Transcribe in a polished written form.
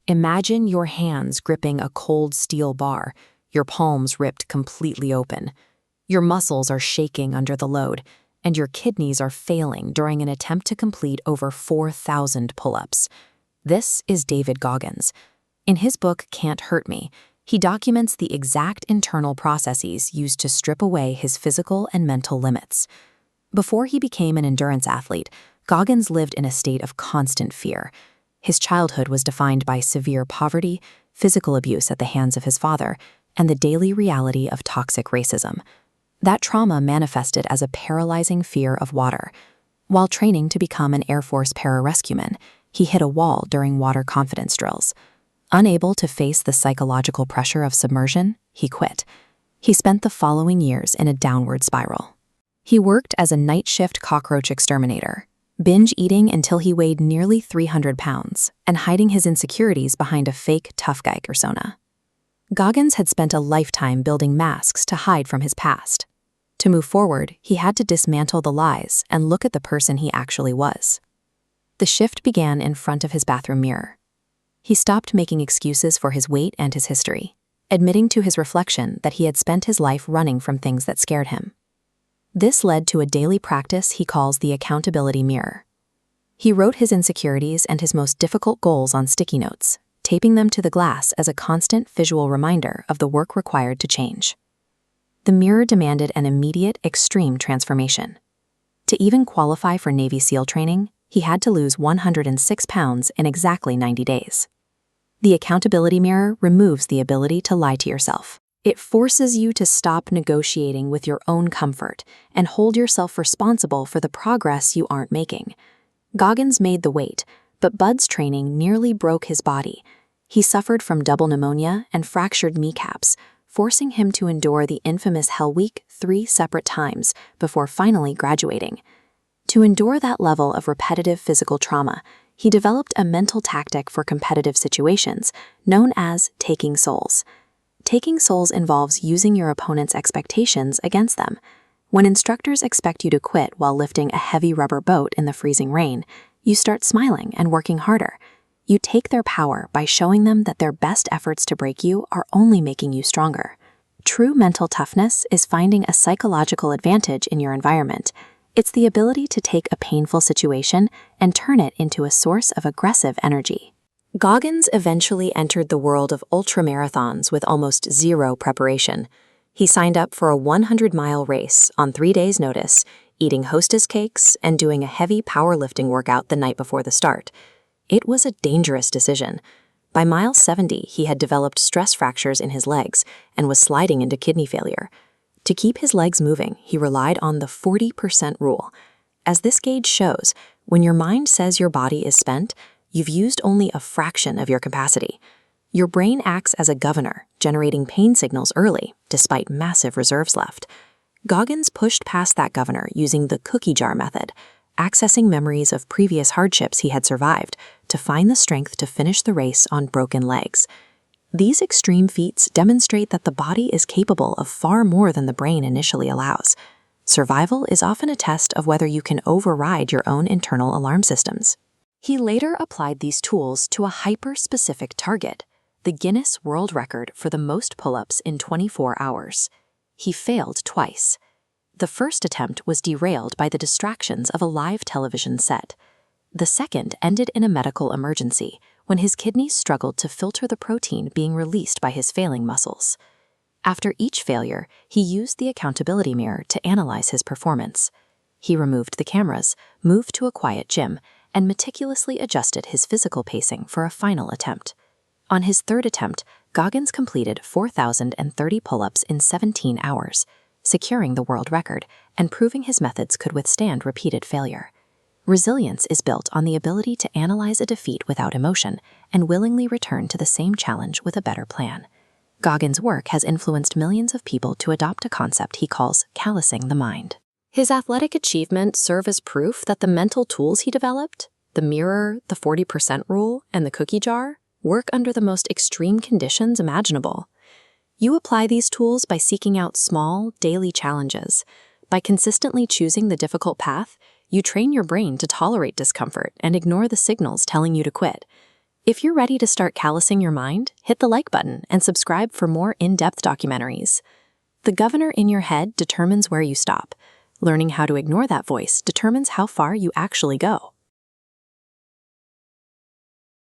Imagine your hands gripping a cold steel bar, your palms ripped completely open. Your muscles are shaking under the load, and your kidneys are failing during an attempt to complete over 4,000 pull-ups. This is David Goggins. In his book, Can't Hurt Me, he documents the exact internal processes used to strip away his physical and mental limits. Before he became an endurance athlete, Goggins lived in a state of constant fear. His childhood was defined by severe poverty, physical abuse at the hands of his father, and the daily reality of toxic racism. That trauma manifested as a paralyzing fear of water. While training to become an Air Force pararescueman, he hit a wall during water confidence drills. Unable to face the psychological pressure of submersion, he quit. He spent the following years in a downward spiral. He worked as a night shift cockroach exterminator, binge eating until he weighed nearly 300 pounds and hiding his insecurities behind a fake tough guy persona. Goggins had spent a lifetime building masks to hide from his past. To move forward, he had to dismantle the lies and look at the person he actually was. The shift began in front of his bathroom mirror. He stopped making excuses for his weight and his history, admitting to his reflection that he had spent his life running from things that scared him. This led to a daily practice he calls the accountability mirror. He wrote his insecurities and his most difficult goals on sticky notes, taping them to the glass as a constant visual reminder of the work required to change. The mirror demanded an immediate, extreme transformation. To even qualify for Navy SEAL training, he had to lose 106 pounds in exactly 90 days. The accountability mirror removes the ability to lie to yourself. It forces you to stop negotiating with your own comfort and hold yourself responsible for the progress you aren't making. Goggins made the weight, but Bud's training nearly broke his body. He suffered from double pneumonia and fractured kneecaps, forcing him to endure the infamous Hell Week 3 separate times before finally graduating. To endure that level of repetitive physical trauma, he developed a mental tactic for competitive situations known as taking souls. Taking souls involves using your opponent's expectations against them. When instructors expect you to quit while lifting a heavy rubber boat in the freezing rain, you start smiling and working harder. You take their power by showing them that their best efforts to break you are only making you stronger. True mental toughness is finding a psychological advantage in your environment. It's the ability to take a painful situation and turn it into a source of aggressive energy. Goggins eventually entered the world of ultramarathons with almost zero preparation. He signed up for a 100-mile race on 3 days' notice, eating Hostess cakes and doing a heavy powerlifting workout the night before the start. It was a dangerous decision. By mile 70, he had developed stress fractures in his legs and was sliding into kidney failure. To keep his legs moving, he relied on the 40% rule. As this gauge shows, when your mind says your body is spent, you've used only a fraction of your capacity. Your brain acts as a governor, generating pain signals early, despite massive reserves left. Goggins pushed past that governor using the cookie jar method, accessing memories of previous hardships he had survived to find the strength to finish the race on broken legs. These extreme feats demonstrate that the body is capable of far more than the brain initially allows. Survival is often a test of whether you can override your own internal alarm systems. He later applied these tools to a hyper-specific target, the Guinness World Record for the most pull-ups in 24 hours. He failed twice. The first attempt was derailed by the distractions of a live television set. The second ended in a medical emergency when his kidneys struggled to filter the protein being released by his failing muscles. After each failure, he used the accountability mirror to analyze his performance. He removed the cameras, moved to a quiet gym, and meticulously adjusted his physical pacing for a final attempt. On his third attempt, Goggins completed 4,030 pull-ups in 17 hours, securing the world record and proving his methods could withstand repeated failure. Resilience is built on the ability to analyze a defeat without emotion and willingly return to the same challenge with a better plan. Goggins' work has influenced millions of people to adopt a concept he calls callousing the mind. His athletic achievements serve as proof that the mental tools he developed, the mirror, the 40% rule, and the cookie jar, work under the most extreme conditions imaginable. You apply these tools by seeking out small, daily challenges. By consistently choosing the difficult path, you train your brain to tolerate discomfort and ignore the signals telling you to quit. If you're ready to start callousing your mind, hit the like button and subscribe for more in-depth documentaries. The governor in your head determines where you stop. Learning how to ignore that voice determines how far you actually go.